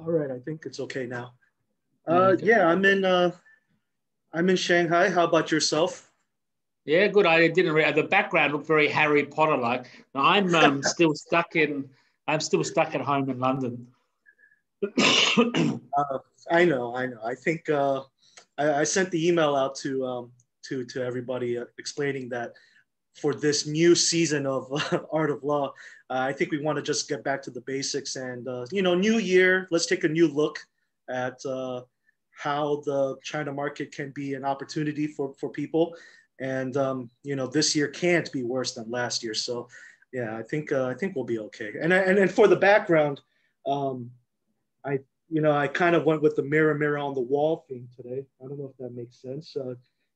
All right, I think it's okay now. Okay. Yeah, I'm in Shanghai. How about yourself? Yeah, good. I didn't read the background looked very Harry Potter like. I'm still stuck in. I'm still stuck at home in London. Uh, I know. I think I sent the email out to everybody explaining that for this new season of Art of Law, I think we want to just get back to the basics and new year. Let's take a new look at how the China market can be an opportunity for people, and this year can't be worse than last year. So, yeah, I think we'll be okay. And for the background. I I kind of went with the mirror on the wall theme today. I don't know if that makes sense.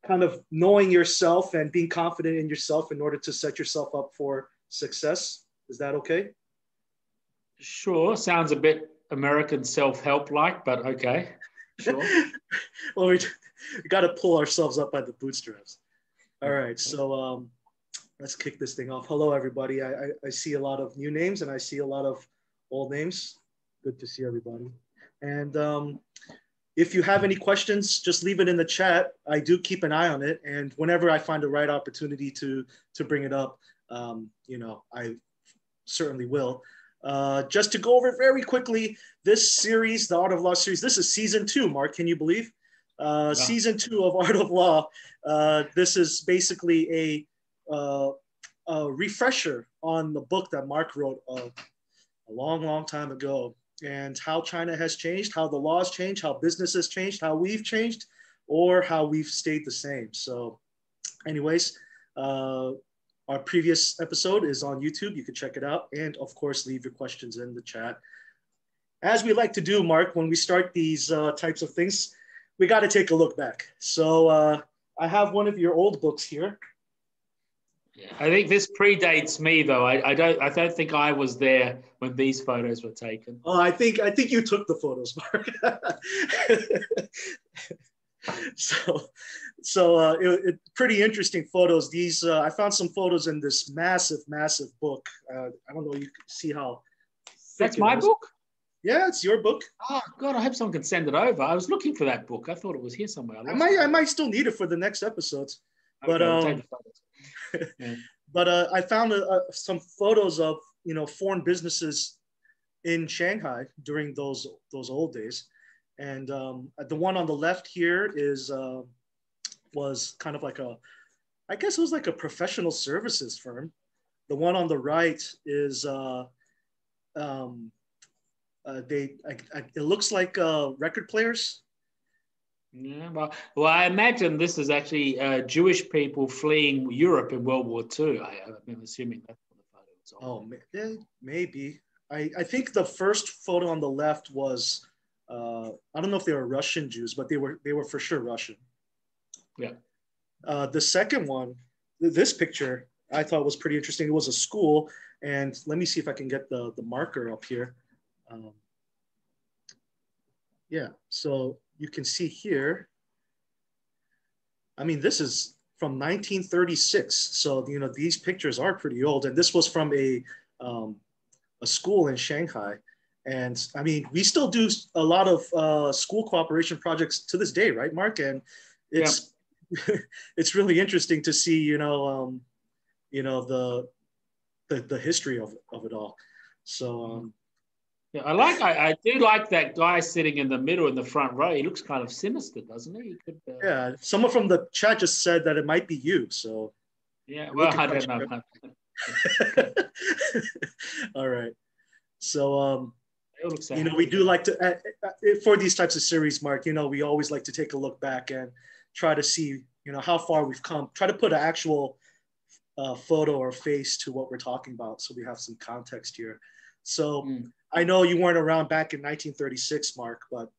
Kind of knowing yourself and being confident in yourself in order to set yourself up for success. Is that okay? Sure, sounds a bit American self-help like, but okay, sure. Well, we got to pull ourselves up by the bootstraps. All right, so let's kick this thing off. Hello, everybody. I see a lot of new names and I see a lot of old names. Good to see everybody. And if you have any questions, just leave it in the chat. I do keep an eye on it. And whenever I find the right opportunity to bring it up, I certainly will. Just to go over it very quickly, this series, the Art of Law series, this is season 2, Mark, can you believe? Season 2 of Art of Law. This is basically a refresher on the book that Mark wrote a long time ago, and how China has changed, how the laws changed, how business has changed, how we've changed, or how we've stayed the same. So anyways, our previous episode is on YouTube. You can check it out. And of course, leave your questions in the chat. As we like to do, Mark, when we start these types of things, we got to take a look back. So I have one of your old books here. Yeah. I think this predates me, though. I don't think I was there when these photos were taken. Oh, I think you took the photos, Mark. So pretty interesting photos. These I found some photos in this massive book. I don't know. You can see how. That's my book. Yeah, it's your book. Oh God, I hope someone can send it over. I was looking for that book. I thought it was here somewhere. I might still need it for the next episodes. Okay, But we'll take the photos. Yeah. But I found some photos of foreign businesses in Shanghai during those old days, and the one on the left here was kind of like I guess it was like a professional services firm. The one on the right is it looks like record players. Yeah, well, I imagine this is actually Jewish people fleeing Europe in World War II. I'm assuming that's what the photo was on. Oh, maybe. I think the first photo on the left was I don't know if they were Russian Jews, but they were for sure Russian. Yeah. The second one, this picture, I thought was pretty interesting. It was a school, and let me see if I can get the marker up here. Yeah, so you can see here. I mean, this is from 1936, so these pictures are pretty old, and this was from a school in Shanghai. And I mean, we still do a lot of school cooperation projects to this day, right, Mark? And it's it's really interesting to see, the history of it all. So. Yeah, I do like that guy sitting in the middle in the front row. He looks kind of sinister, doesn't he? Yeah, someone from the chat just said that it might be you. So yeah, well, I don't know. All right. So we do like to for these types of series, Mark. We always like to take a look back and try to see how far we've come. Try to put an actual photo or face to what we're talking about, so we have some context here. So. I know you weren't around back in 1936, Mark, but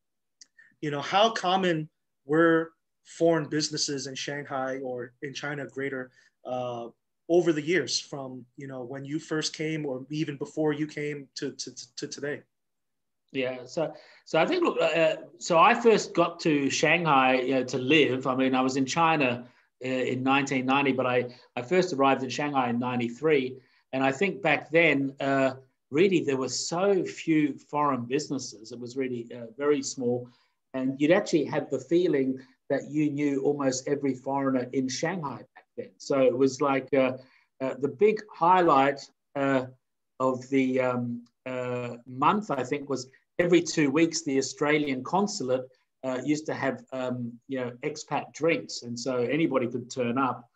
how common were foreign businesses in Shanghai or in China greater over the years from when you first came or even before you came to today? Yeah, so I think so I first got to Shanghai to live. I mean, I was in China in 1990, but I first arrived in Shanghai in 93, and I think back then. really there were so few foreign businesses. It was really very small. And you'd actually have the feeling that you knew almost every foreigner in Shanghai back then. So it was like the big highlight of the month, I think, was every 2 weeks, the Australian consulate used to have, expat drinks. And so anybody could turn up.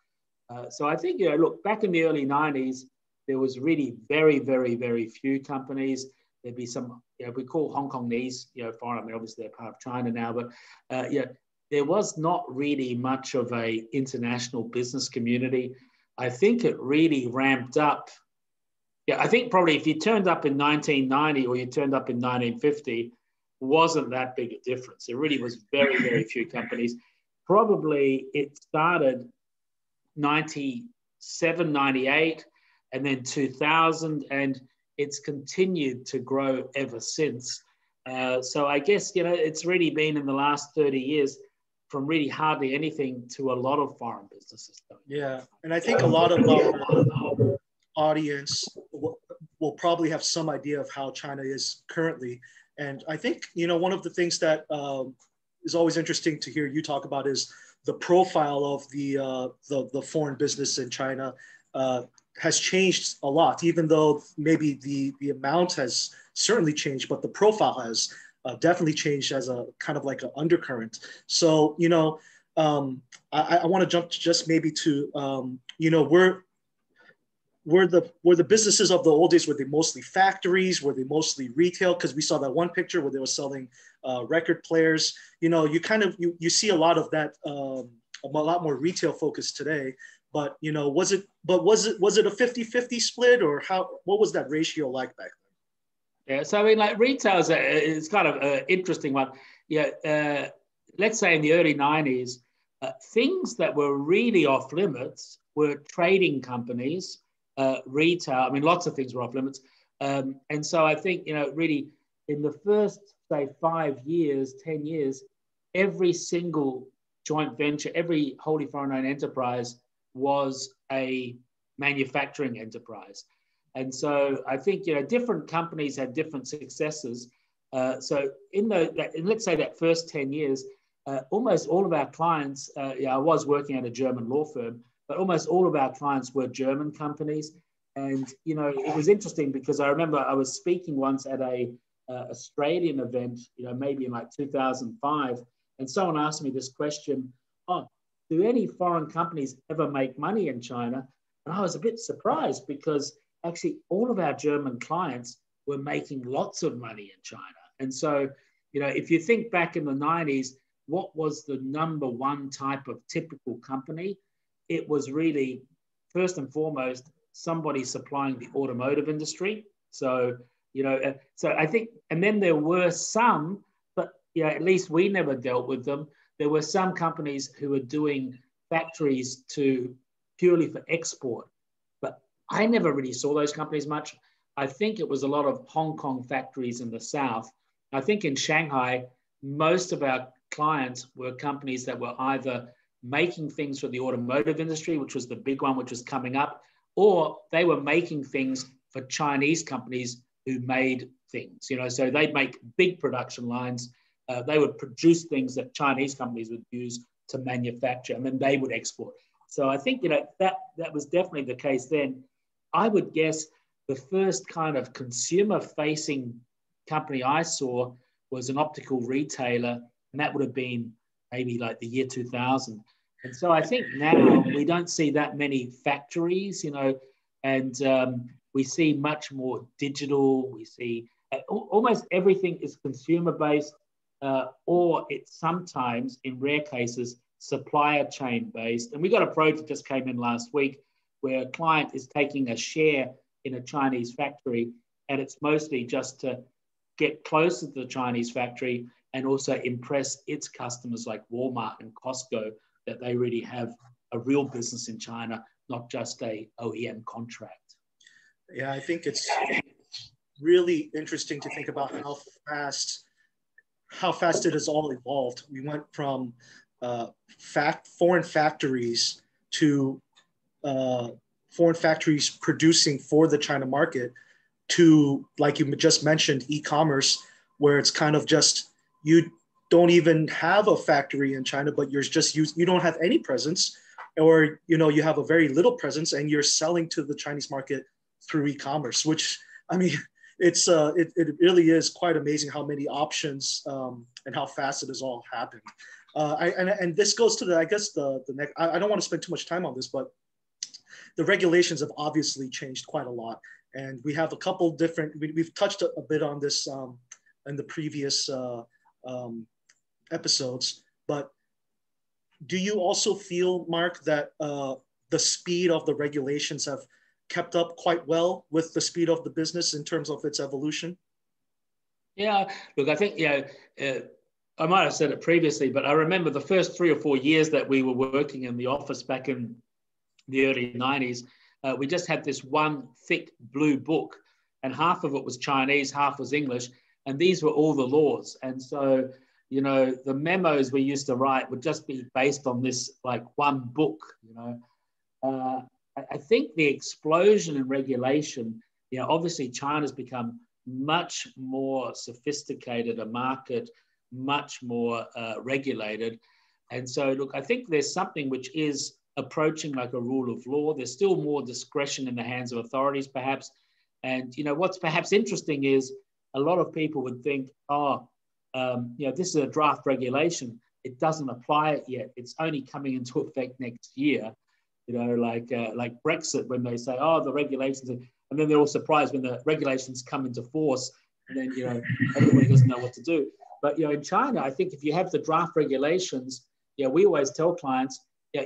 So I think, look, back in the early 90s, there was really very, very, very few companies. There'd be some, we call Hong Kongese, foreign. I mean, obviously they're part of China now, but there was not really much of a international business community. I think it really ramped up. Yeah, I think probably if you turned up in 1990 or you turned up in 1950, wasn't that big a difference. There really was very, very few companies. Probably it started 97, 98, and then 2000, and it's continued to grow ever since. So I guess, it's really been in the last 30 years from really hardly anything to a lot of foreign businesses. Yeah, and I think a lot of our audience will probably have some idea of how China is currently. And I think, one of the things that is always interesting to hear you talk about is the profile of the foreign business in China has changed a lot, even though maybe the amount has certainly changed, but the profile has definitely changed as a kind of like an undercurrent. So, I want to jump just maybe to, were the businesses of the old days, were they mostly factories? Were they mostly retail? Because we saw that one picture where they were selling record players. You see a lot of that, a lot more retail focused today. But was it a 50-50 split, or what was that ratio like back then? Yeah, so I mean, like retail is kind of an interesting one. Yeah, let's say in the early 90s, things that were really off limits were trading companies. Retail, I mean, lots of things were off limits. And so I think, really in the first, say, 5 years, 10 years, every single joint venture, every wholly foreign-owned enterprise was a manufacturing enterprise. And so I think, different companies had different successes. So let's say that first 10 years, almost all of our clients, I was working at a German law firm, but almost all of our clients were German companies. And, it was interesting because I remember I was speaking once at a Australian event, maybe in like 2005, and someone asked me this question, do any foreign companies ever make money in China? And I was a bit surprised because actually all of our German clients were making lots of money in China. And so, if you think back in the 90s, what was the number one type of typical company? It was really, first and foremost, somebody supplying the automotive industry. So, so I think, and then there were some, but at least we never dealt with them. There were some companies who were doing factories purely for export, but I never really saw those companies much. I think it was a lot of Hong Kong factories in the south. I think in Shanghai, most of our clients were companies that were either making things for the automotive industry, which was the big one, which was coming up, or they were making things for Chinese companies who made things, so they'd make big production lines. They would produce things that Chinese companies would use to manufacture, and then they would export. So I think, that was definitely the case then. I would guess the first kind of consumer-facing company I saw was an optical retailer, and that would have been maybe like the year 2000. And so I think now we don't see that many factories, and we see much more digital. We see almost everything is consumer-based, or it's sometimes, in rare cases, supplier chain-based. And we got a project that just came in last week where a client is taking a share in a Chinese factory, and it's mostly just to get closer to the Chinese factory and also impress its customers like Walmart and Costco that they really have a real business in China, not just a OEM contract. Yeah, I think it's really interesting to think about how fast it has all evolved. We went from foreign factories to foreign factories producing for the China market to, like you just mentioned, e-commerce, where it's kind of just, you don't even have a factory in China, but you don't have any presence, or you have a very little presence, and you're selling to the Chinese market through e-commerce. Which, I mean, it really is quite amazing how many options and how fast it has all happened. And this goes to the next. I don't want to spend too much time on this, but the regulations have obviously changed quite a lot, and we have a couple different. We've touched a bit on this in the previous episodes, but do you also feel, Mark, that the speed of the regulations have kept up quite well with the speed of the business in terms of its evolution? Yeah, look, I think, I might have said it previously, but I remember the first 3 or 4 years that we were working in the office back in the early 90s, we just had this one thick blue book, and half of it was Chinese, half was English, and these were all the laws. And so, the memos we used to write would just be based on this like one book. I think the explosion in regulation, obviously China's become much more sophisticated a market, much more regulated. And so, look, I think there's something which is approaching like a rule of law. There's still more discretion in the hands of authorities, perhaps. And, what's perhaps interesting is a lot of people would think, this is a draft regulation. It doesn't apply yet. It's only coming into effect next year. Like Brexit, when they say, the regulations, and then they're all surprised when the regulations come into force, and then, everybody doesn't know what to do. But, in China, I think if you have the draft regulations, we always tell clients,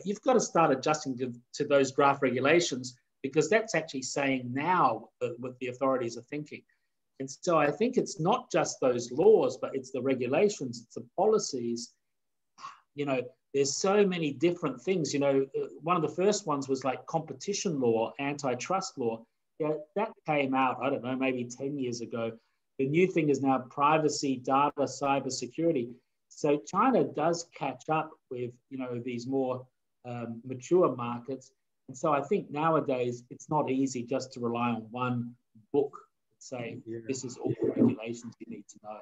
you've got to start adjusting to those draft regulations, because that's actually saying now what the authorities are thinking. And so I think it's not just those laws, but it's the regulations, it's the policies. There's so many different things. One of the first ones was like competition law, antitrust law. That came out, I don't know, maybe 10 years ago. The new thing is now privacy, data, cybersecurity. So China does catch up with, these more mature markets. And so I think nowadays it's not easy just to rely on one book and say, this is all the regulations you need to know.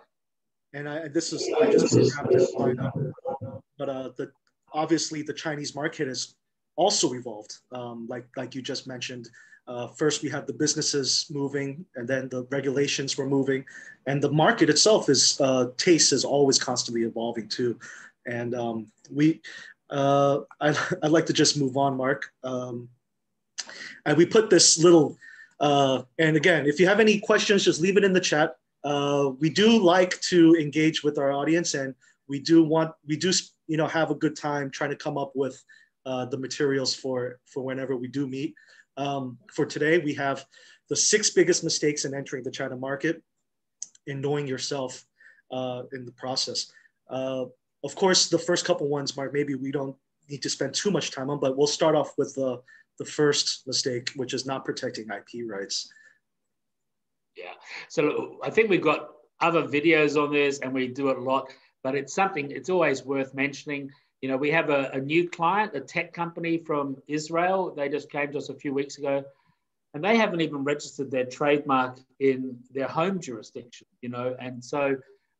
And I just have to find out, but obviously the Chinese market has also evolved, like you just mentioned. First, we had the businesses moving, and then the regulations were moving, and the market itself taste is always constantly evolving too. And I'd like to just move on, Mark. And we put this little, and again, if you have any questions, just leave it in the chat. We do like to engage with our audience, and we do have a good time trying to come up with the materials for whenever we do meet. For today, we have the 6 biggest mistakes in entering the China market and knowing yourself in the process. Of course, the first couple ones, Mark, maybe we don't need to spend too much time on, but we'll start off with the first mistake, which is not protecting IP rights. Yeah, so I think we've got other videos on this, and we do it a lot, but it's always worth mentioning. We have a new client, a tech company from Israel. They just came to us a few weeks ago, and they haven't even registered their trademark in their home jurisdiction, and so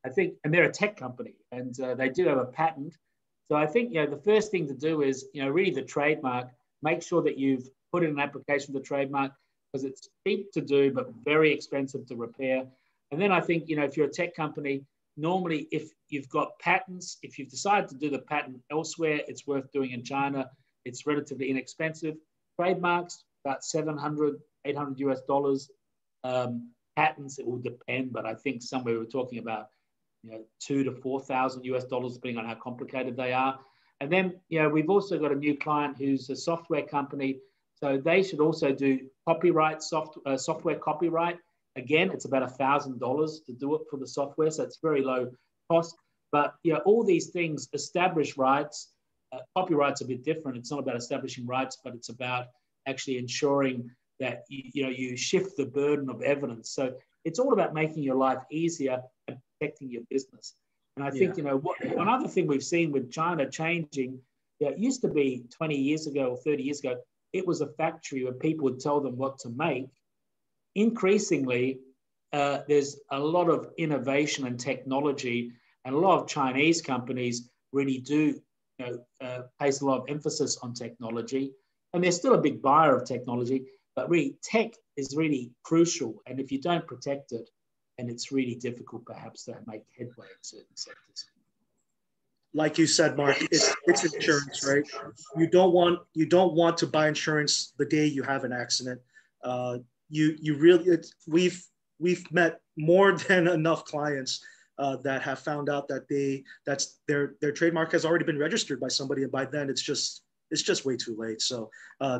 I think, and they're a tech company, and they do have a patent. So I think, the first thing to do is, read the trademark, make sure that you've put in an application for the trademark, because it's cheap to do, but very expensive to repair. And then I think, if you're a tech company, normally if you've got patents, if you've decided to do the patent elsewhere, it's worth doing in China. It's relatively inexpensive. Trademarks, about $700, $800 US. Patents, it will depend, but I think somewhere we're talking about, $2,000 to $4,000 US, depending on how complicated they are. And then, we've also got a new client who's a software company. So they should also do copyright, software copyright. Again, it's about $1,000 to do it for the software. So it's very low cost. But all these things, establish rights. Copyright's a bit different. It's not about establishing rights, but it's about actually ensuring that you shift the burden of evidence. So it's all about making your life easier and protecting your business. And I think, another thing we've seen with China changing, it used to be 20 years ago or 30 years ago, it was a factory where people would tell them what to make. increasingly, there's a lot of innovation and technology, and a lot of Chinese companies really do place a lot of emphasis on technology. And they're still a big buyer of technology, but really tech is really crucial. And if you don't protect it, and it's really difficult perhaps to make headway in certain sectors. Like you said, Mark, it's insurance, right? You don't want to buy insurance the day you have an accident. You really, we've met more than enough clients that have found out that their trademark has already been registered by somebody, and by then it's just way too late. So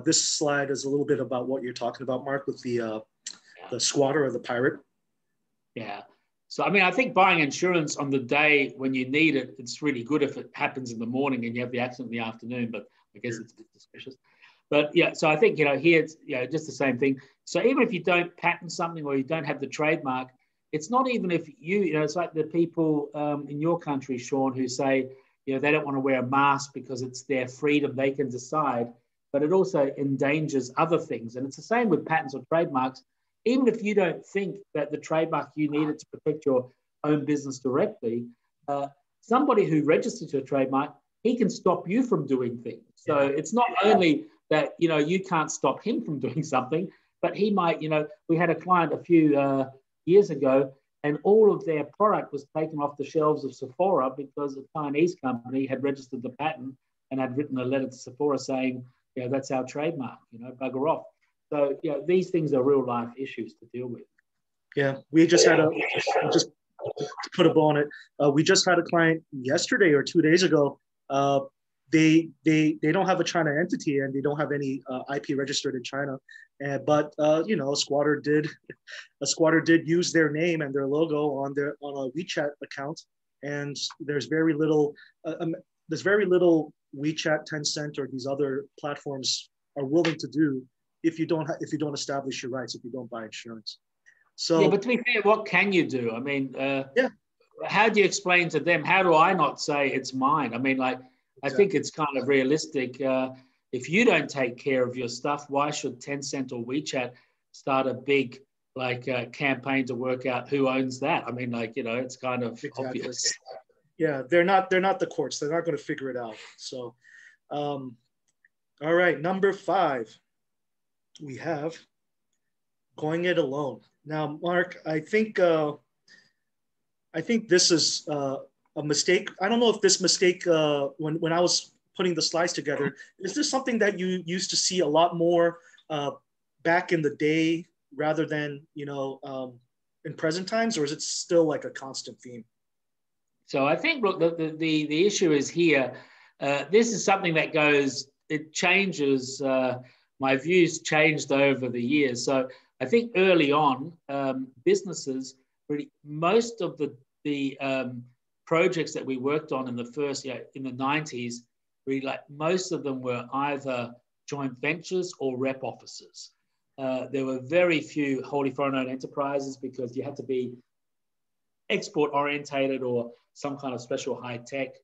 this slide is a little bit about what you're talking about, Mark, with the squatter or the pirate. Yeah. So, I mean, I think buying insurance on the day when you need it, it's really good if it happens in the morning and you have the accident in the afternoon, but I guess it's a bit suspicious. But yeah, so I think, here it's just the same thing. So even if you don't patent something or you don't have the trademark, it's not even if it's like the people in your country, Sean, who say, they don't want to wear a mask because it's their freedom, they can decide, but it also endangers other things. And it's the same with patents or trademarks. Even if you don't think that the trademark you need it to protect your own business directly, somebody who registers your trademark, he can stop you from doing things. So it's not only that, you can't stop him from doing something, but he might, we had a client a few years ago, and all of their product was taken off the shelves of Sephora because a Chinese company had registered the patent and had written a letter to Sephora saying, that's our trademark, bugger off. So, these things are real life issues to deal with. Yeah, we just had just to put a bow on it. We just had a client yesterday or 2 days ago. They don't have a China entity and they don't have any IP registered in China. But a squatter did use their name and their logo on a WeChat account, and there's very little WeChat, Tencent, or these other platforms are willing to do if you don't establish your rights, if you don't buy insurance. So yeah, but to be fair, what can you do? I mean, how do you explain to them? How do I not say it's mine? I mean, I think it's kind of realistic. If you don't take care of your stuff, why should Tencent or WeChat start a big campaign to work out who owns that? I mean, it's kind of obvious. Yeah, they're not the courts. They're not going to figure it out. So, all right, number 5. We have going it alone. Now, Mark, I think this is a mistake. I don't know if this mistake, when I was putting the slides together, is this something that you used to see a lot more back in the day rather than in present times, or is it still like a constant theme? So I think, look, the issue is here. This is something that it changes. My views changed over the years. So I think early on, businesses, really, most of the projects that we worked on in the first, in the 90s, really, most of them were either joint ventures or rep offices. There were very few wholly foreign-owned enterprises because you had to be export orientated or some kind of special high tech.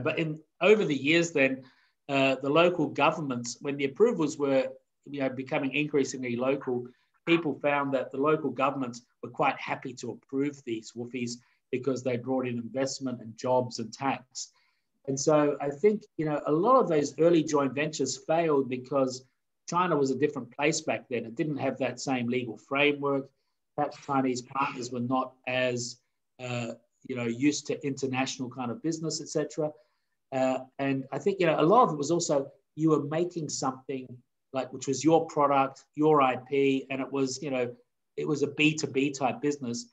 But over the years, then the local governments, when the approvals were becoming increasingly local, people found that the local governments were quite happy to approve these woofies because they brought in investment and jobs and tax. And so I think, a lot of those early joint ventures failed because China was a different place back then. It didn't have that same legal framework. Perhaps Chinese partners were not as, used to international kind of business, etc. And I think, a lot of it was also you were making something which was your product, your IP, and it was a B2B type business.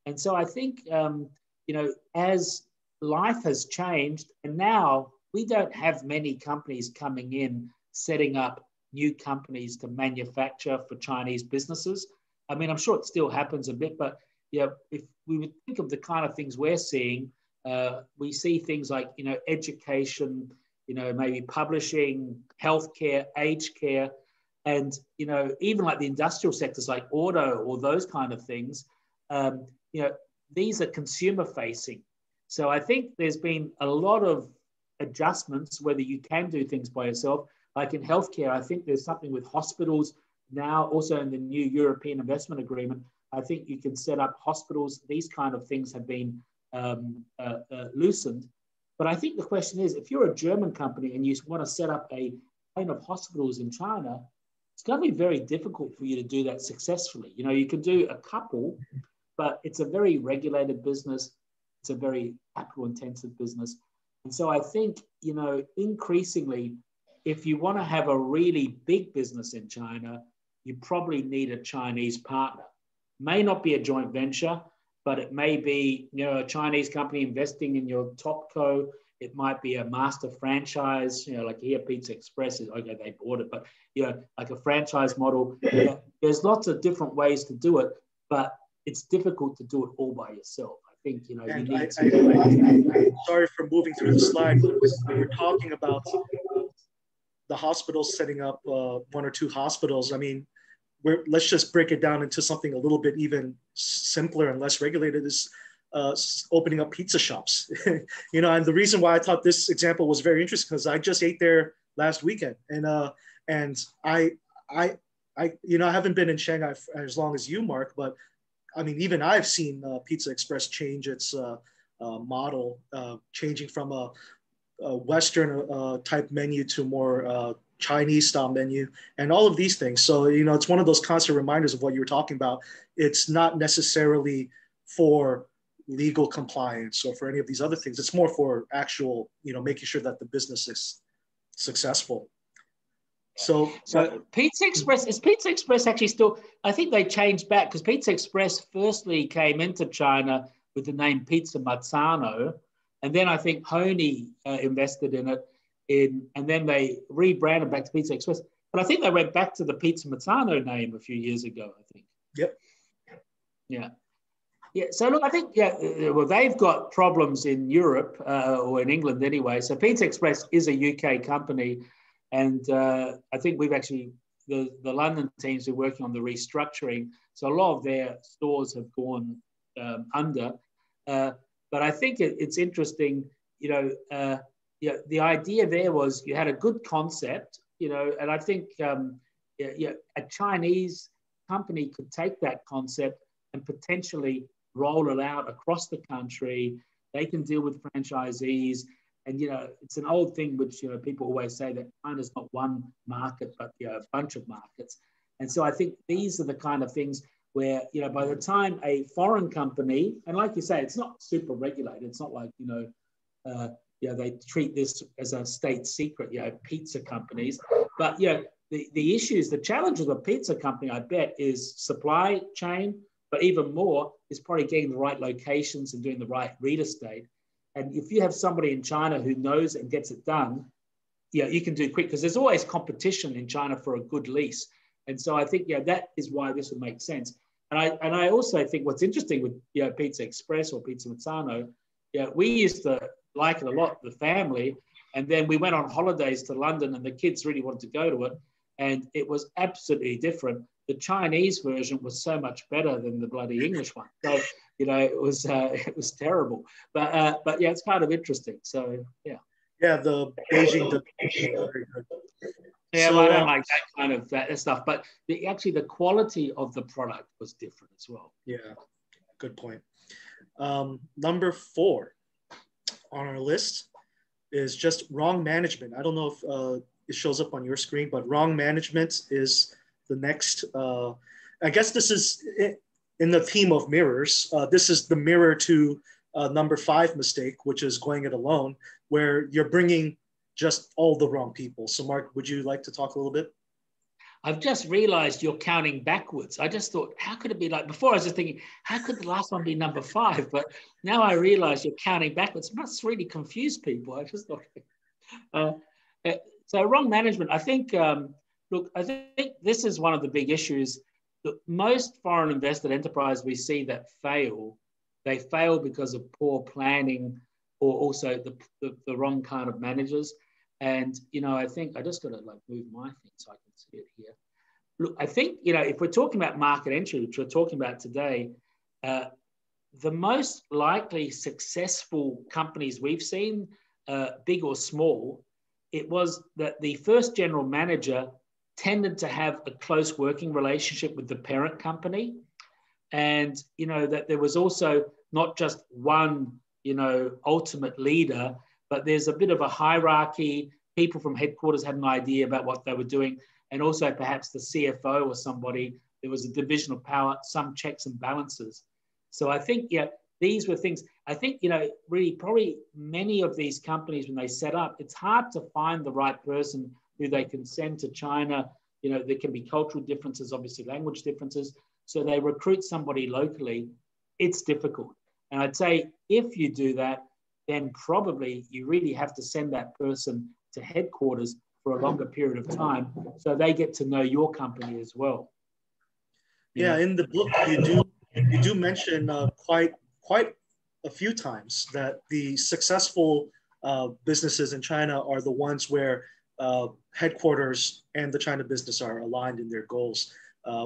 And so I think, as life has changed, and now we don't have many companies coming in, setting up new companies to manufacture for Chinese businesses. I mean, I'm sure it still happens a bit, but if we would think of the kind of things we're seeing, we see things like, education, maybe publishing, healthcare, aged care, and, even like the industrial sectors like auto or those kind of things, these are consumer facing. So I think there's been a lot of adjustments, whether you can do things by yourself. Like in healthcare, I think there's something with hospitals now also in the new European Investment Agreement, I think you can set up hospitals. These kind of things have been loosened. But I think the question is, if you're a German company and you want to set up a chain of hospitals in China, it's going to be very difficult for you to do that successfully. You know, you can do a couple, but it's a very regulated business. It's a very capital-intensive business. And so I think, you know, increasingly, if you want to have a really big business in China, you probably need a Chinese partner. May not be a joint venture, but it may be, you know, a Chinese company investing in your top co. It might be a master franchise, you know, like here Pizza Express is, okay, they bought it, but, you know, like a franchise model. You know, there's lots of different ways to do it, but it's difficult to do it all by yourself. I think, you know, you need to. Sorry for moving through the slide, but we're talking about the hospitals setting up 1 or 2 hospitals. I mean, let's just break it down into something a little bit even simpler and less regulated is opening up pizza shops. You know, and the reason why I thought this example was very interesting because I just ate there last weekend, and I you know, I haven't been in Shanghai for as long as you, Mark, but I mean, even I've seen Pizza Express change its model, changing from a Western type menu to more Chinese style menu and all of these things. So, you know, it's one of those constant reminders of what you were talking about. It's not necessarily for legal compliance or for any of these other things. It's more for actual, you know, making sure that the business is successful. So Pizza Express, is Pizza Express actually still, I think they changed back because Pizza Express firstly came into China with the name Pizza Mazzano. And then I think Honey invested in it, and then they rebranded back to Pizza Express. But I think they went back to the Pizza Mazzano name a few years ago, I think. Yep. Yeah. Yeah. So look, I think, yeah, well, they've got problems in Europe or in England anyway. So Pizza Express is a UK company. And I think we've actually, the London teams are working on the restructuring. So a lot of their stores have gone under. But I think it's interesting, you know, the idea there was you had a good concept, you know, and I think a Chinese company could take that concept and potentially roll it out across the country. They can deal with franchisees. And, you know, it's an old thing which, you know, people always say that China's not one market, but, you know, a bunch of markets. And so I think these are the kind of things where, you know, by the time a foreign company, and like you say, it's not super regulated. It's not like, you know, they treat this as a state secret, you know, pizza companies. But, you know, the issues, the challenge of a pizza company, I bet, is supply chain, but even more is probably getting the right locations and doing the right real estate. And if you have somebody in China who knows and gets it done, yeah, you can do quick because there's always competition in China for a good lease. And so I think, yeah, that is why this would make sense. And I also think what's interesting with, you know, Pizza Express or Pizza Mazzano, yeah, we used to like it a lot, the family, and then we went on holidays to London and the kids really wanted to go to it, and it was absolutely different. The Chinese version was so much better than the bloody English one. So, you know, it was terrible. But yeah, it's kind of interesting. So yeah. Yeah, the Beijing, very good. Yeah, so, well, I don't like that kind of that stuff. But actually, the quality of the product was different as well. Yeah, good point. Number 4 on our list is just wrong management. I don't know if it shows up on your screen, but wrong management is the next. I guess this is in the theme of mirrors. This is the mirror to number 5 mistake, which is going it alone, where you're bringing just all the wrong people. So Mark, would you like to talk a little bit? I've just realized you're counting backwards. I just thought, how could it be like, before I was just thinking, how could the last one be number 5? But now I realize you're counting backwards. It must really confuse people. I just thought, so wrong management. I think, look, I think this is one of the big issues. That most foreign invested enterprises we see that fail, they fail because of poor planning or also the wrong kind of managers. And, you know, I think I just got to like move my thing so I can see it here. Look, I think, you know, if we're talking about market entry, which we're talking about today, the most likely successful companies we've seen, big or small, it was that the first general manager tended to have a close working relationship with the parent company. And, that there was also not just one, ultimate leader, but there's a bit of a hierarchy. People from headquarters had an idea about what they were doing. And also perhaps the CFO or somebody, there was a division of power, some checks and balances. So I think, these were things, I think, really probably many of these companies, when they set up, it's hard to find the right person who they can send to China. There can be cultural differences, obviously language differences. So they recruit somebody locally. It's difficult. And I'd say if you do that, then probably you really have to send that person to headquarters for a longer period of time so they get to know your company as well. Yeah, in the book you do mention quite a few times that the successful businesses in China are the ones where headquarters and the China business are aligned in their goals,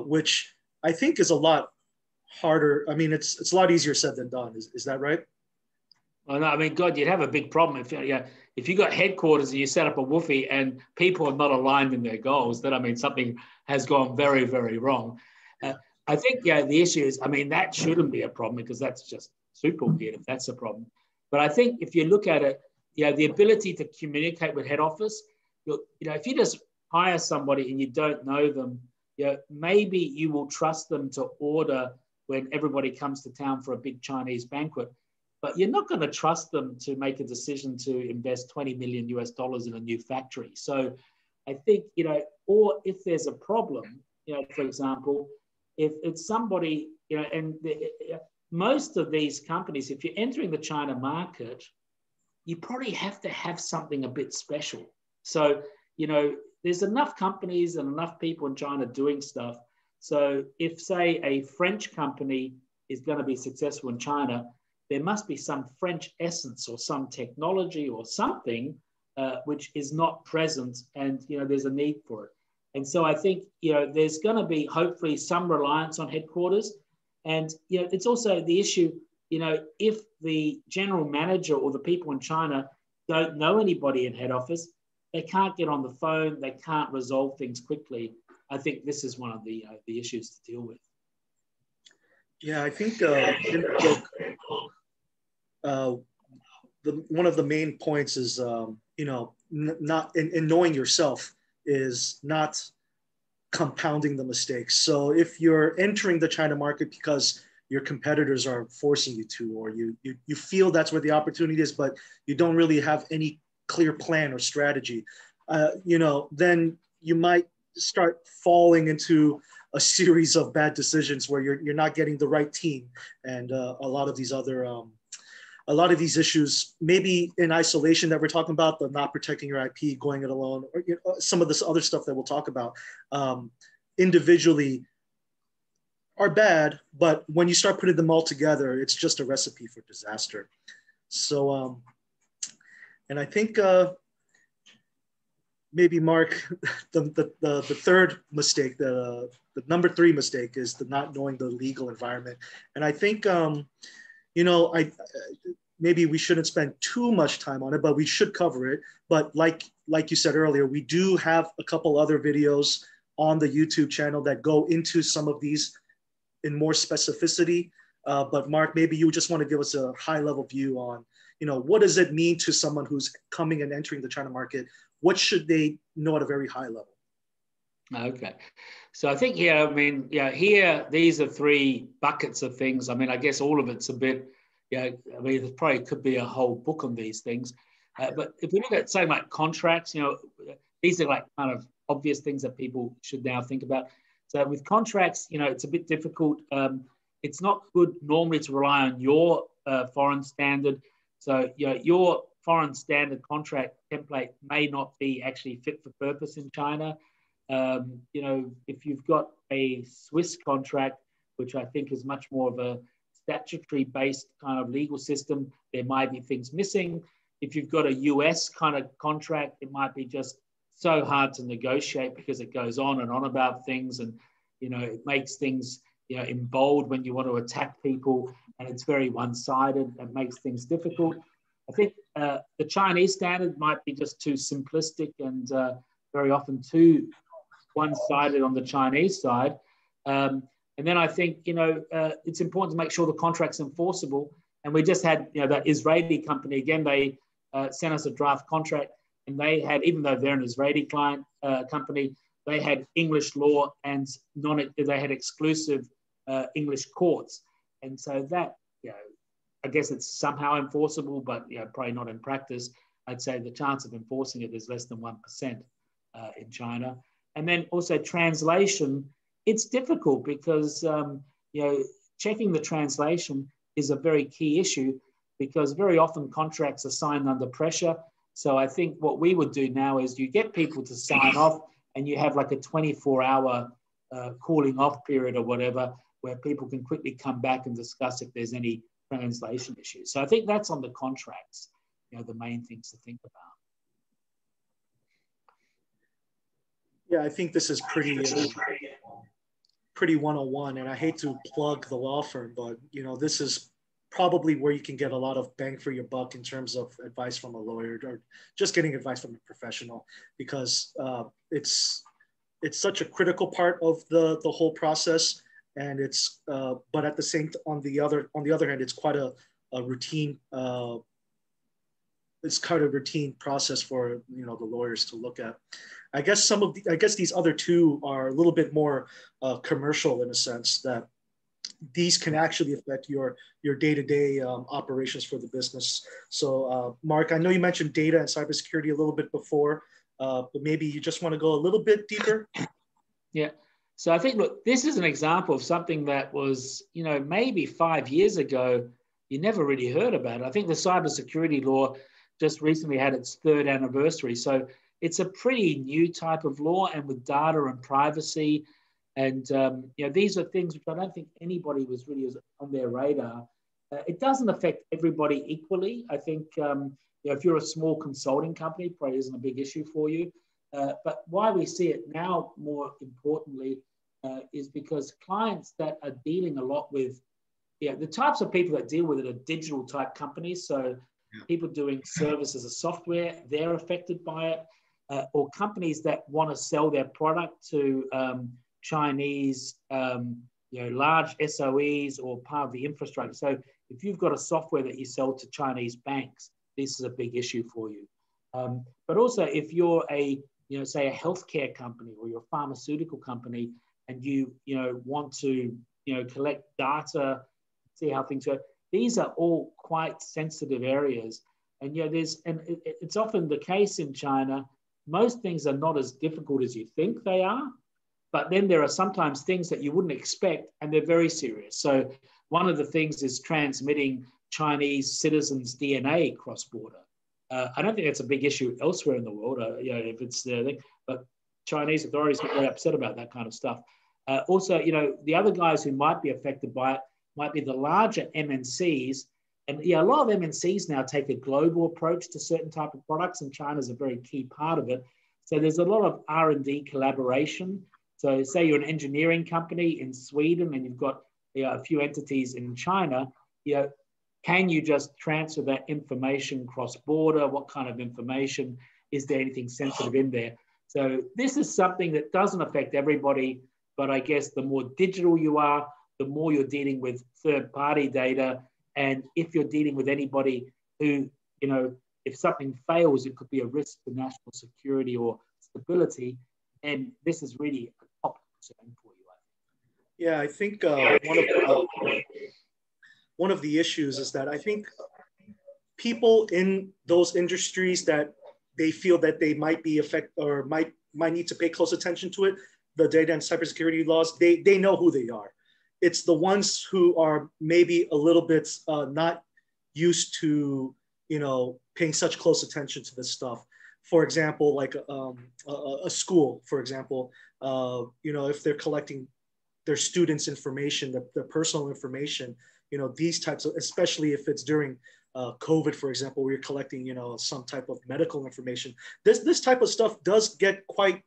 which I think is a lot harder. I mean, it's a lot easier said than done. Is that right? Well, no, I mean, God, you'd have a big problem if you got headquarters and you set up a woofie and people are not aligned in their goals. Then, I mean, something has gone very, very wrong. I think, the issue is, I mean, that shouldn't be a problem because that's just super weird if that's a problem. But I think if you look at it, the ability to communicate with head office, if you just hire somebody and you don't know them, maybe you will trust them to order when everybody comes to town for a big Chinese banquet. But you're not going to trust them to make a decision to invest $20 million in a new factory. So I think, or if there's a problem, for example, if it's somebody, most of these companies, if you're entering the China market, you probably have to have something a bit special. So, there's enough companies and enough people in China doing stuff. So if, say, a French company is going to be successful in China, there must be some French essence or some technology or something which is not present, and there's a need for it. And so I think there's going to be hopefully some reliance on headquarters, and it's also the issue. If the general manager or the people in China don't know anybody in head office, they can't get on the phone, they can't resolve things quickly. I think this is one of the issues to deal with. Yeah, I think in the book, one of the main points is, not in knowing yourself is not compounding the mistakes. So if you're entering the China market because your competitors are forcing you to, or you feel that's where the opportunity is, but you don't really have any clear plan or strategy, then you might start falling into a series of bad decisions where you're not getting the right team, and a lot of these issues, maybe in isolation that we're talking about, the not protecting your IP, going it alone, or some of this other stuff that we'll talk about, individually are bad, but when you start putting them all together, it's just a recipe for disaster. So, and I think maybe Mark, the third mistake, the number 3 mistake is the not knowing the legal environment. And I think, maybe we shouldn't spend too much time on it, but we should cover it. But like you said earlier, we do have a couple other videos on the YouTube channel that go into some of these in more specificity. But Mark, maybe you just want to give us a high level view on, what does it mean to someone who's coming and entering the China market? What should they know at a very high level? Okay. So I think here, these are 3 buckets of things. I mean, I guess all of it's a bit, there probably could be a whole book on these things. But if we look at something like contracts, these are like kind of obvious things that people should now think about. So with contracts, it's a bit difficult. It's not good normally to rely on your foreign standard. So your foreign standard contract template may not be actually fit for purpose in China. If you've got a Swiss contract, which I think is much more of a statutory-based kind of legal system, there might be things missing. If you've got a US kind of contract, it might be just so hard to negotiate because it goes on and on about things, and it makes things in bold when you want to attack people, and it's very one-sided. It makes things difficult. I think the Chinese standard might be just too simplistic and very often too one-sided on the Chinese side. And then I think, it's important to make sure the contract's enforceable. And we just had, that Israeli company, again, they sent us a draft contract, and they had, even though they're an Israeli client company, they had English law and they had exclusive English courts. And so that, I guess it's somehow enforceable, but probably not in practice. I'd say the chance of enforcing it is less than 1% in China. And then also translation, it's difficult because, checking the translation is a very key issue, because very often contracts are signed under pressure. So I think what we would do now is you get people to sign off, and you have like a 24-hour cooling off period or whatever, where people can quickly come back and discuss if there's any translation issues. So I think that's on the contracts, the main things to think about. Yeah, I think this is pretty 101, and I hate to plug the law firm, but this is probably where you can get a lot of bang for your buck in terms of advice from a lawyer, or just getting advice from a professional, because it's such a critical part of the whole process. And it's but at the same, on the other hand, it's quite a routine. It's kind of routine process for the lawyers to look at. I guess these other two are a little bit more commercial, in a sense that these can actually affect your day-to-day operations for the business. So Mark, I know you mentioned data and cybersecurity a little bit before, but maybe you just want to go a little bit deeper. Yeah. So I think, look, this is an example of something that was, maybe 5 years ago, you never really heard about it. I think the cybersecurity law just recently had its 3rd anniversary. So it's a pretty new type of law, and with data and privacy. And, these are things which I don't think anybody was really on their radar. It doesn't affect everybody equally. I think, if you're a small consulting company, probably isn't a big issue for you. But why we see it now, more importantly, is because clients that are dealing a lot with, the types of people that deal with it are digital type companies. So people doing services as software, they're affected by it, or companies that want to sell their product to Chinese, large SOEs or part of the infrastructure. So if you've got a software that you sell to Chinese banks, this is a big issue for you. But also if you're say a healthcare company, or you're a pharmaceutical company, and you want to collect data, see how things go. These are all quite sensitive areas, and it's often the case in China. Most things are not as difficult as you think they are, but then there are sometimes things that you wouldn't expect, and they're very serious. So one of the things is transmitting Chinese citizens' DNA cross-border. I don't think that's a big issue elsewhere in the world, if it's their thing, but Chinese authorities get very upset about that kind of stuff. Also, the other guys who might be affected by it might be the larger MNCs. And a lot of MNCs now take a global approach to certain type of products, and China's a very key part of it. So there's a lot of R&D collaboration. So say you're an engineering company in Sweden and you've got a few entities in China, can you just transfer that information cross-border? What kind of information? Is there anything sensitive in there? So this is something that doesn't affect everybody, but I guess the more digital you are, the more you're dealing with third-party data. And if you're dealing with anybody who, if something fails, it could be a risk to national security or stability. And this is really a top concern for you, I think. Yeah, I think one of the issues is that I think people in those industries that they feel that they might be affected or might need to pay close attention to it, the data and cybersecurity laws, they know who they are. It's the ones who are maybe a little bit not used to, paying such close attention to this stuff. For example, like a school, for example, if they're collecting their students' information, their personal information, these types of, especially if it's during COVID, for example, where you're collecting, some type of medical information. This type of stuff does get quite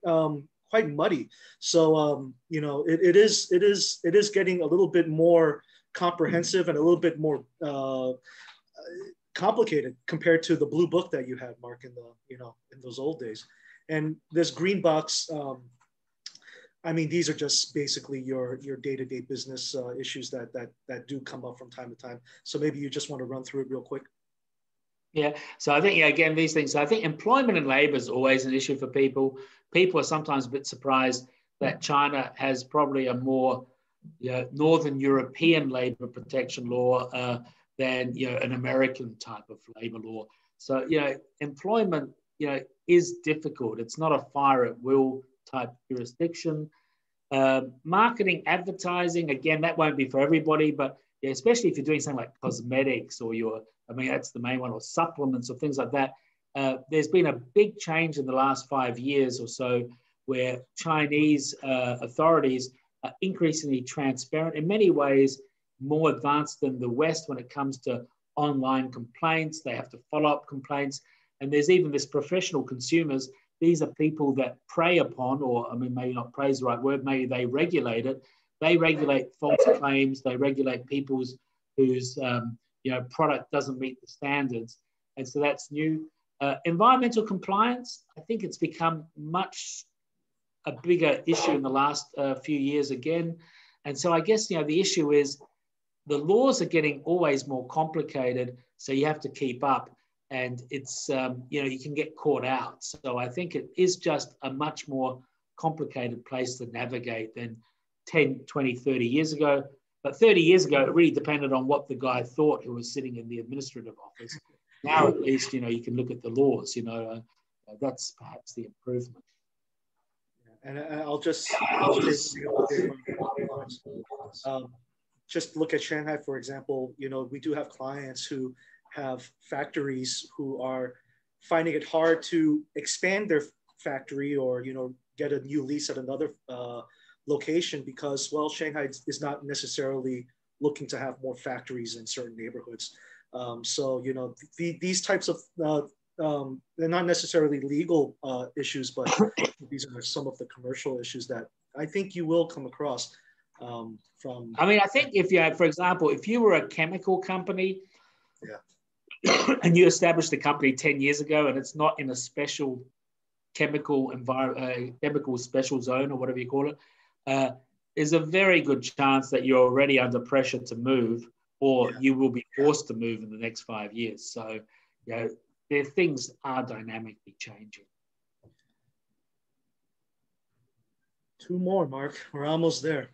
muddy. So it is getting a little bit more comprehensive and a little bit more complicated compared to the blue book that you had, Mark, in those old days. And this green box, I mean, these are just basically your day-to-day business issues that do come up from time to time. So maybe you just want to run through it real quick. Yeah. So I think, yeah, again, these things. So I think employment and labor is always an issue for people. People are sometimes a bit surprised that China has probably a more Northern European labor protection law than an American type of labor law. So employment is difficult. It's not a fire at will type jurisdiction. Marketing, advertising, again, that won't be for everybody, but especially if you're doing something like cosmetics or that's the main one, or supplements or things like that. There's been a big change in the last 5 years or so where Chinese authorities are increasingly transparent, in many ways more advanced than the West when it comes to online complaints. They have to follow up complaints. And there's even this professional consumers. These are people that prey upon, or maybe not prey is the right word, maybe they regulate it. They regulate false claims. They regulate people's whose product doesn't meet the standards. And so that's new. Environmental compliance, I think it's become a bigger issue in the last few years again. And so I guess, the issue is the laws are getting always more complicated, so you have to keep up. And it's, you can get caught out. So I think it is just a much more complicated place to navigate than 10, 20, 30 years ago. But 30 years ago, it really depended on what the guy thought who was sitting in the administrative office. Now, at least, you can look at the laws, that's perhaps the improvement. And I'll just look at Shanghai, for example. We do have clients who have factories who are finding it hard to expand their factory or, get a new lease at another location because, well, Shanghai is not necessarily looking to have more factories in certain neighborhoods. So, these types of, they're not necessarily legal issues, but these are some of the commercial issues that I think you will come across from. I think if you had, for example, if you were a chemical company, and you established a company 10 years ago and it's not in a special chemical chemical special zone or whatever you call it, there's a very good chance that you're already under pressure to move, or you will be forced to move in the next 5 years. So, things are dynamically changing. 2 more, Mark. We're almost there.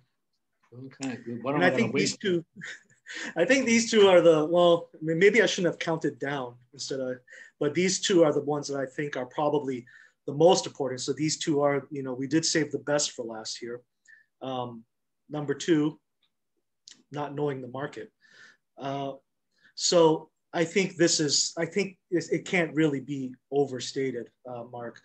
Okay, good. And I think these two, are well, maybe I shouldn't have counted down but these 2 are the ones that I think are probably the most important. So these 2 are, we did save the best for last here. Number 2, not knowing the market. So I think it can't really be overstated, Mark.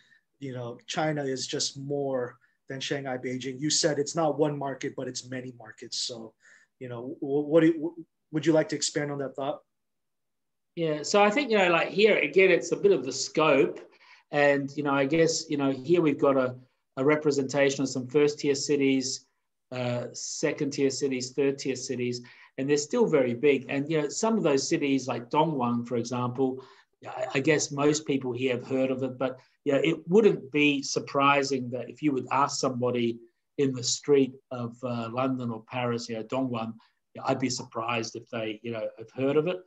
China is just more than Shanghai, Beijing. You said it's not one market, but it's many markets. So, would you like to expand on that thought? Yeah, so I think, like here, again, it's a bit of the scope. And, I guess, here we've got a representation of some first-tier cities, second-tier cities, third-tier cities, and they're still very big. And, some of those cities like Dongguan, for example, I guess most people here have heard of it, but it wouldn't be surprising that if you would ask somebody in the street of London or Paris, Dongguan, I'd be surprised if they, have heard of it.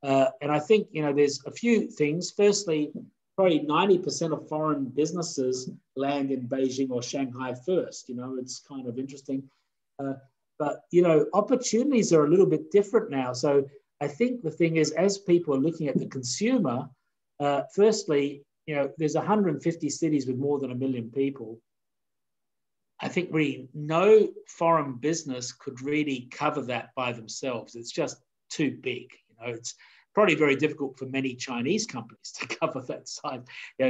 And I think, there's a few things. Firstly, probably 90% of foreign businesses land in Beijing or Shanghai first. It's kind of interesting. But, opportunities are a little bit different now. So I think the thing is, as people are looking at the consumer, firstly, there's 150 cities with more than 1 million people. I think really no foreign business could really cover that by themselves. It's just too big. It's probably very difficult for many Chinese companies to cover that size.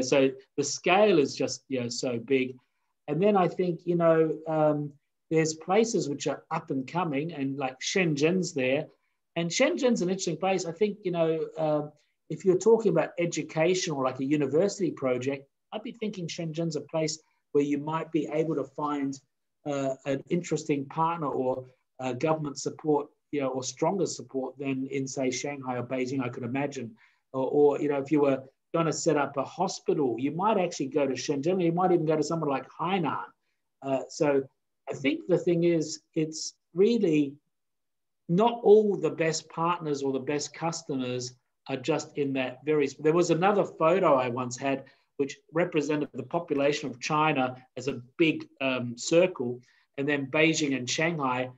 So the scale is just so big. And then I think there's places which are up and coming, and like Shenzhen's there. And Shenzhen's an interesting place. I think if you're talking about education or like a university project, I'd be thinking Shenzhen's a place where you might be able to find an interesting partner or government support, or stronger support than in, say, Shanghai or Beijing, I could imagine. Or if you were going to set up a hospital, you might actually go to Shenzhen, or you might even go to somewhere like Hainan. So I think the thing is, it's really not all the best partners or the best customers are just in that very. There was another photo I once had which represented the population of China as a big circle, and then Beijing and Shanghai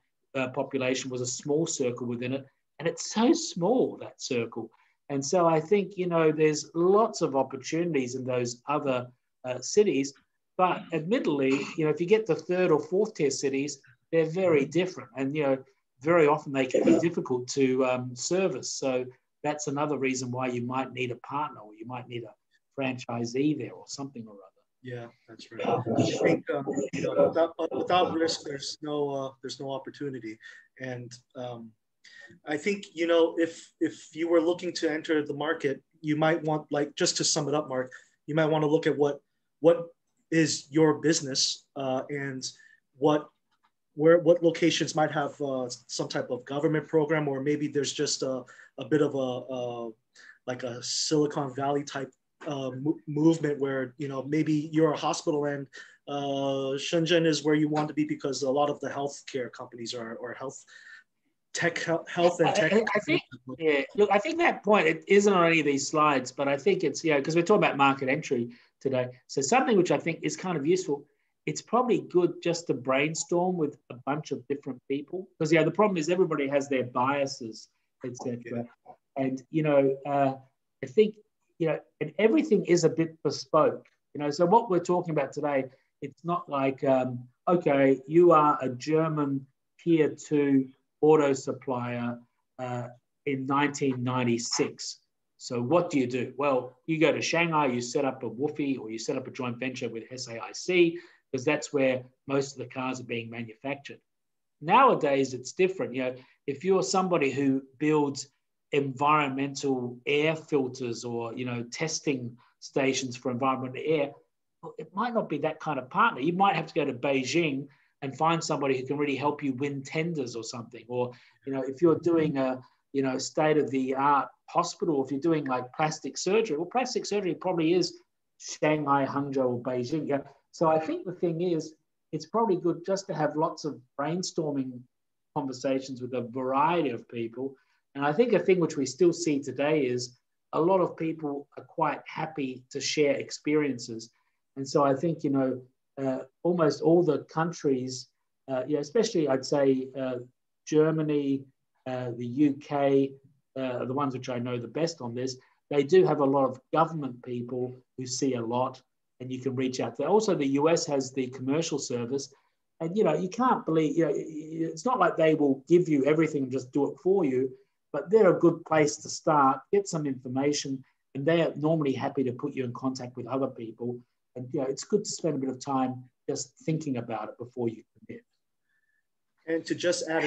population was a small circle within it. And it's so small, that circle. And so I think, you know, there's lots of opportunities in those other cities. But admittedly, you know, if you get to third or fourth tier cities, they're very different. And, you know, very often they can be difficult to service. So that's another reason why you might need a partner, or you might need a franchisee there, or something or other. Yeah, that's right. I think you know, without risk, there's no opportunity. And I think, you know, if you were looking to enter the market, you might want, like, just to sum it up, Mark, you might want to look at what is your business, and what locations might have some type of government program, or maybe there's just a bit of like a Silicon Valley type movement where, you know, maybe you're a hospital and Shenzhen is where you want to be because a lot of the healthcare companies or health and tech. I think, yeah, look, I think that point, it isn't on any of these slides, but I think it's, yeah, because we're talking about market entry today. So something which I think is kind of useful, it's probably good just to brainstorm with a bunch of different people, because, yeah, the problem is everybody has their biases, etc. Yeah. And, you know, I think, you know, and everything is a bit bespoke, you know. So what we're talking about today, it's not like, okay, you are a German tier 2 auto supplier in 1996. So what do you do? Well, you go to Shanghai, you set up a WOFE, or you set up a joint venture with SAIC, because that's where most of the cars are being manufactured. Nowadays, it's different. You know, if you're somebody who builds environmental air filters, or, you know, testing stations for environmental air, well, it might not be that kind of partner. You might have to go to Beijing and find somebody who can really help you win tenders or something. Or, you know, if you're doing a, you know, state-of-the-art hospital, if you're doing like plastic surgery, well, plastic surgery probably is Shanghai, Hangzhou, or Beijing. Yeah. So I think the thing is, it's probably good just to have lots of brainstorming conversations with a variety of people. And I think a thing which we still see today is a lot of people are quite happy to share experiences. And so I think, you know, almost all the countries, yeah, especially I'd say Germany, the UK, the ones which I know the best on this, they do have a lot of government people who see a lot, and you can reach out to. Also, the US has the commercial service, and, you know, you can't believe, you know, it's not like they will give you everything and just do it for you, but they're a good place to start, get some information, and they are normally happy to put you in contact with other people. And, you know, it's good to spend a bit of time just thinking about it before you commit. And to just add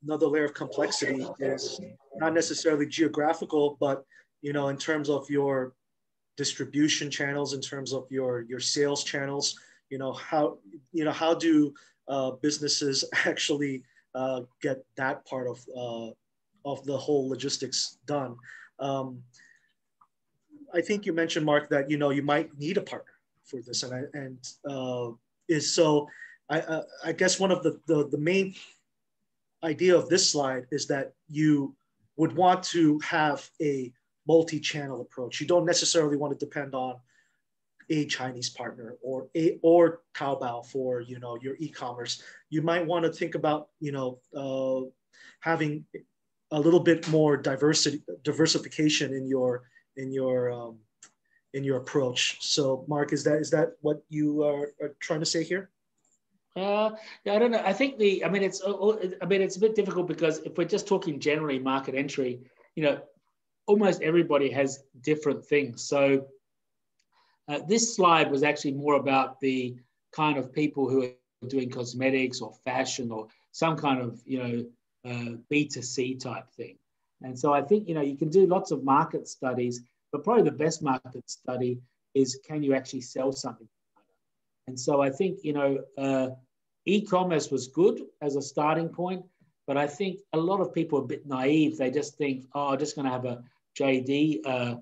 another layer of complexity is not necessarily geographical, but, you know, in terms of your distribution channels, in terms of your sales channels, you know, how do businesses actually get that part of the whole logistics done? I think you mentioned, Mark, that, you know, you might need a partner for this, I guess one of the main idea of this slide is that you would want to have a multi-channel approach. You don't necessarily want to depend on a Chinese partner or Taobao for, you know, your e-commerce. You might want to think about, you know, having a little bit more diversification in your approach. So, Mark, is that what you are trying to say here? Yeah, I don't know. I think it's a bit difficult, because if we're just talking generally market entry, you know, almost everybody has different things. So this slide was actually more about the kind of people who are doing cosmetics or fashion or some kind of, you know, B2C type thing. And so I think, you know, you can do lots of market studies, but probably the best market study is, can you actually sell something? And so I think, you know, e-commerce was good as a starting point, but I think a lot of people are a bit naive. They just think, oh, I'm just going to have a JD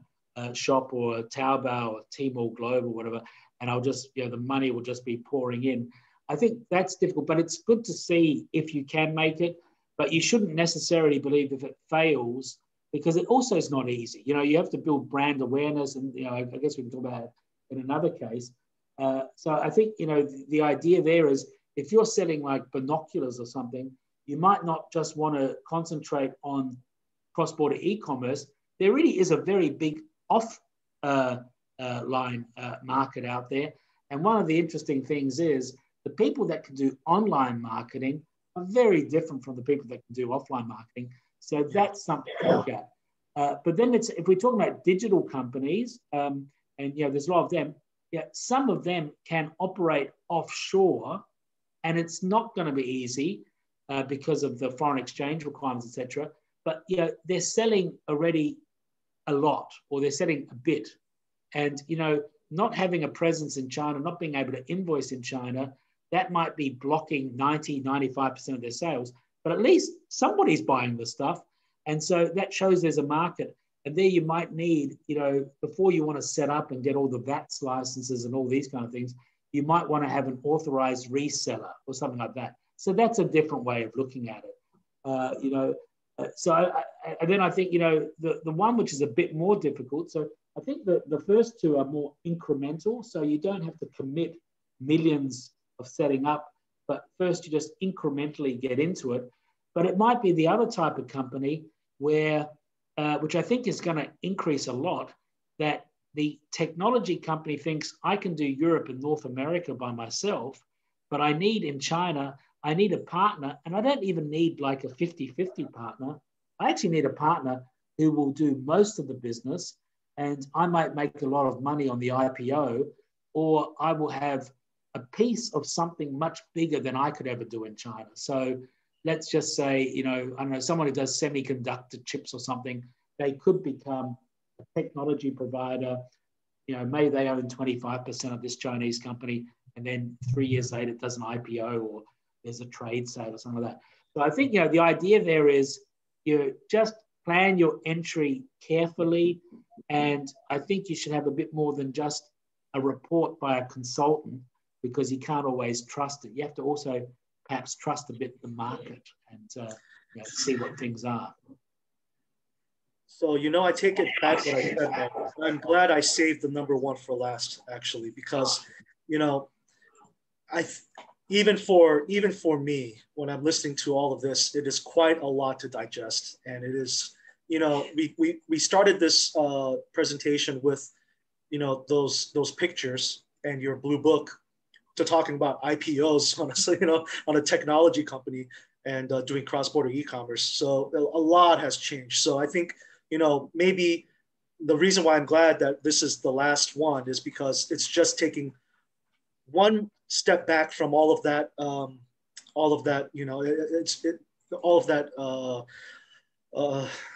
shop or a Taobao or Tmall Global or whatever, and I'll just, you know, the money will just be pouring in. I think that's difficult, but it's good to see if you can make it. But you shouldn't necessarily believe if it fails, because it also is not easy. You know, you have to build brand awareness, and you know, I guess we can talk about it in another case. So I think, you know, the idea there is if you're selling like binoculars or something, you might not just want to concentrate on cross-border e-commerce. There really is a very big line market out there. And one of the interesting things is the people that can do online marketing are very different from the people that can do offline marketing. So that's something to look at. But then if we're talking about digital companies, and you know, there's a lot of them, yeah, some of them can operate offshore, and it's not going to be easy because of the foreign exchange requirements, etc. But you know, they're selling already a lot, or they're selling a bit. And you know, not having a presence in China, not being able to invoice in China, that might be blocking 90, 95% of their sales. But at least somebody's buying the stuff. And so that shows there's a market. And there you might need, you know, before you want to set up and get all the VATS licenses and all these kind of things, you might want to have an authorized reseller or something like that. So that's a different way of looking at it. You know, and then I think, you know, the one which is a bit more difficult. So I think the first two are more incremental. So you don't have to commit millions of setting up, but first you just incrementally get into it. But it might be the other type of company where, which I think is going to increase a lot, that the technology company thinks I can do Europe and North America by myself, but I need in China, I need a partner, and I don't even need like a 50-50 partner. I actually need a partner who will do most of the business, and I might make a lot of money on the IPO, or I will have a piece of something much bigger than I could ever do in China. So let's just say, you know, I don't know, someone who does semiconductor chips or something, they could become a technology provider. You know, maybe they own 25% of this Chinese company, and then 3 years later it does an IPO or there's a trade sale or something like that. So I think, you know, the idea there is you just plan your entry carefully, and I think you should have a bit more than just a report by a consultant, because you can't always trust it. You have to also perhaps trust a bit the market and you know, see what things are. So, you know, I take it back what I said, Mark. I'm glad I saved the number one for last, actually, because, you know, even for me, when I'm listening to all of this, it is quite a lot to digest. And it is, you know, we started this presentation with, you know, those pictures and your blue book, to talking about IPOs on a, you know, on a technology company and doing cross-border e-commerce. So a lot has changed. So I think, you know, maybe the reason why I'm glad that this is the last one is because it's just taking one step back from all of that, you know, all of that,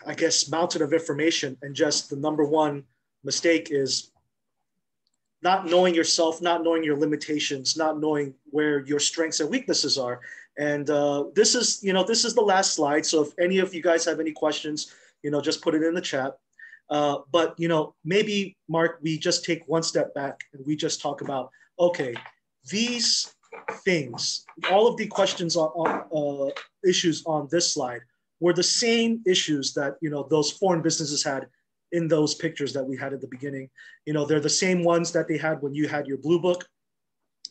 I guess, mountain of information, and just the number one mistake is not knowing yourself, not knowing your limitations, not knowing where your strengths and weaknesses are. And this is, you know, this is the last slide. So if any of you guys have any questions, you know, just put it in the chat. But, you know, maybe, Mark, we just take one step back and we just talk about, okay, these things, all of the questions on issues on this slide were the same issues that, you know, those foreign businesses had in those pictures that we had at the beginning. You know, they're the same ones that they had when you had your blue book.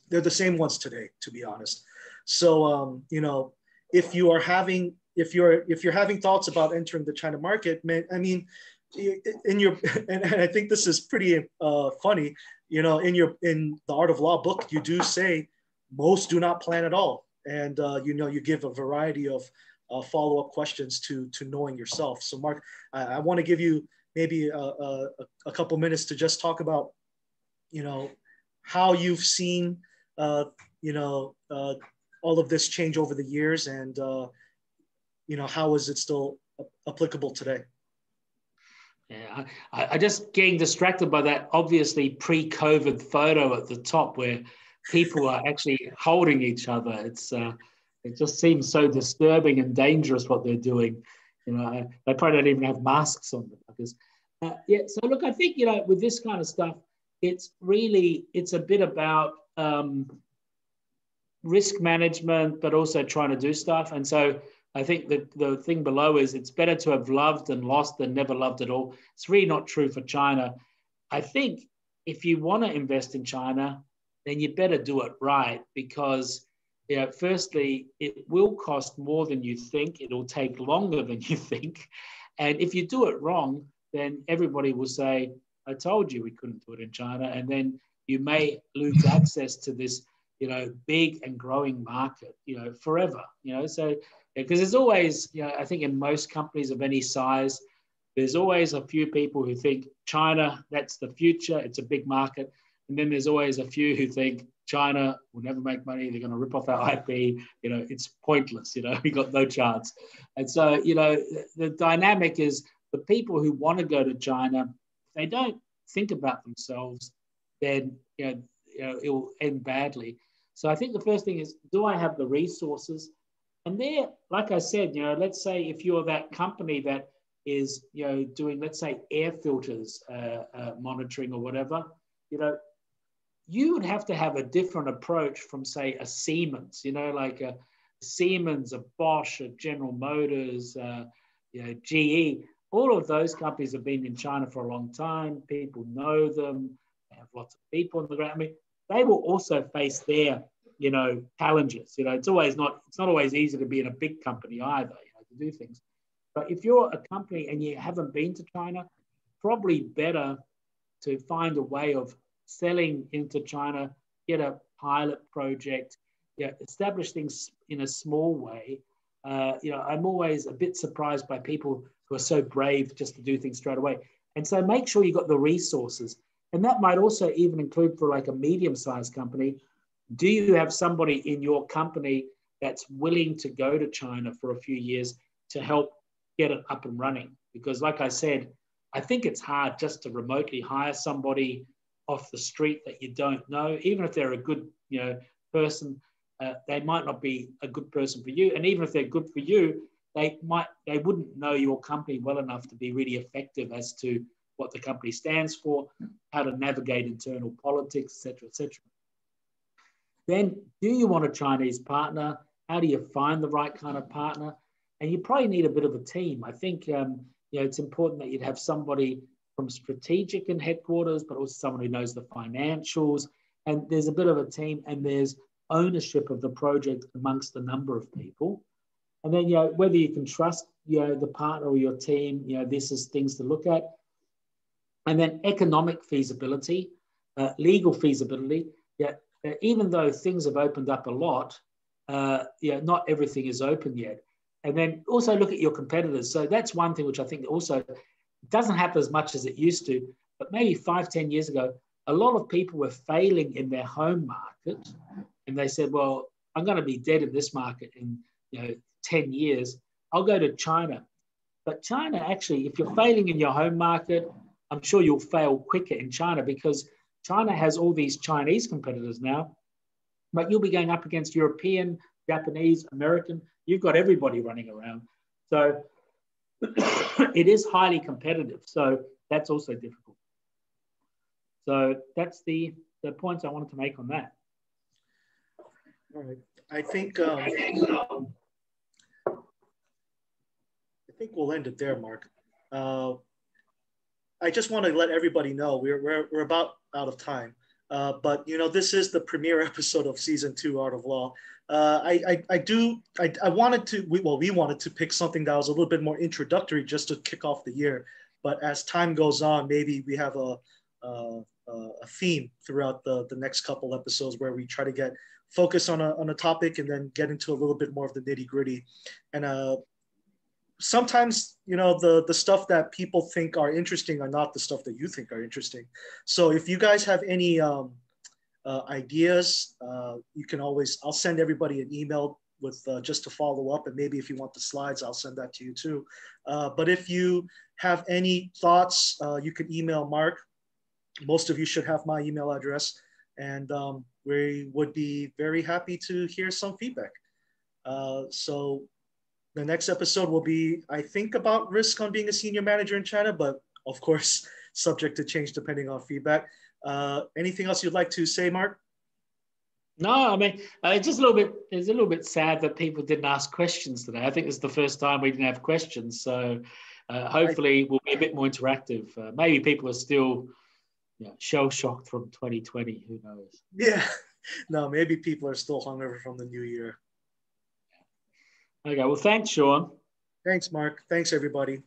They're the same ones today, to be honest. So, you know, if you're having thoughts about entering the China market, I mean, in your, and I think this is pretty funny, you know, in the Art of Law book, you do say most do not plan at all. And, you know, you give a variety of follow-up questions to knowing yourself. So Mark, I want to give you maybe a couple minutes to just talk about, you know, how you've seen, you know, all of this change over the years, and, you know, how is it still applicable today? Yeah, I just getting distracted by that obviously pre-COVID photo at the top where people are actually holding each other. It just seems so disturbing and dangerous what they're doing. You know, they probably don't even have masks on. Because, yeah, so look, I think, you know, with this kind of stuff, it's a bit about risk management, but also trying to do stuff. And so I think the thing below is it's better to have loved and lost than never loved at all. It's really not true for China. I think if you want to invest in China, then you better do it right, because firstly, it will cost more than you think. It'll take longer than you think. And if you do it wrong, then everybody will say, I told you we couldn't do it in China. And then you may lose access to this, big and growing market, forever, so because there's always, I think in most companies of any size, there's always a few people who think China, that's the future. It's a big market. And then there's always a few who think China will never make money. They're going to rip off our IP. It's pointless. We got no chance. And so, the dynamic is the people who want to go to China, if they don't think about themselves, then, it will end badly. So I think the first thing is, do I have the resources? And there, like I said, let's say if you're that company that is, doing, let's say, air filters monitoring or whatever, you would have to have a different approach from, say, a Siemens, like a Siemens, a Bosch, a General Motors, GE. All of those companies have been in China for a long time. People know them. They have lots of people on the ground. I mean, they will also face their, challenges. It's not always easy to be in a big company either, to do things. But if you're a company and you haven't been to China, probably better to find a way of selling into China, get a pilot project, establish things in a small way. I'm always a bit surprised by people who are so brave just to do things straight away. And so make sure you got the resources. And that might also even include for like a medium-sized company. Do you have somebody in your company that's willing to go to China for a few years to help get it up and running? Because like I said, I think it's hard just to remotely hire somebody off the street that you don't know. Even if they're a good person, they might not be a good person for you. And even if they're good for you, they wouldn't know your company well enough to be really effective as to what the company stands for, how to navigate internal politics, et cetera, et cetera. Then, do you want a Chinese partner? How do you find the right kind of partner? And you probably need a bit of a team. I think it's important that you'd have somebody from strategic in headquarters, but also someone who knows the financials. And there's a bit of a team, and there's ownership of the project amongst a number of people. And then, whether you can trust, the partner or your team, this is things to look at. And then economic feasibility, legal feasibility. Even though things have opened up a lot, not everything is open yet. And then also look at your competitors. So that's one thing which I think also doesn't happen as much as it used to, but maybe 5-10 years ago, a lot of people were failing in their home market. And they said, well, I'm going to be dead in this market in 10 years. I'll go to China. But China, actually, if you're failing in your home market, I'm sure you'll fail quicker in China, because China has all these Chinese competitors now, but you'll be going up against European, Japanese, American. You've got everybody running around. So it is highly competitive. So that's also difficult. So that's the points I wanted to make on that. All right. I think we'll end it there, Mark. I just want to let everybody know we're about out of time. But this is the premiere episode of season 2 Art of Law. We wanted to pick something that was a little bit more introductory just to kick off the year. But as time goes on, maybe we have a theme throughout the next couple episodes where we try to get focus on a topic and then get into a little bit more of the nitty gritty. And sometimes, the stuff that people think are interesting are not the stuff that you think are interesting. So if you guys have any ideas, you can always, I'll send everybody an email with just to follow up. And maybe if you want the slides, I'll send that to you too. But if you have any thoughts, you can email Mark. Most of you should have my email address. And we would be very happy to hear some feedback. So the next episode will be, I think, about risk on being a senior manager in China, but of course, subject to change depending on feedback. Anything else you'd like to say, Mark? No, I mean, it's just a little bit. It's a little bit sad that people didn't ask questions today. I think it's the first time we didn't have questions. So hopefully, we'll be a bit more interactive. Maybe people are still shell shocked from 2020. Who knows? Yeah. No, maybe people are still hungover from the new year. Okay. Well, thanks, Sean. Thanks, Mark. Thanks, everybody.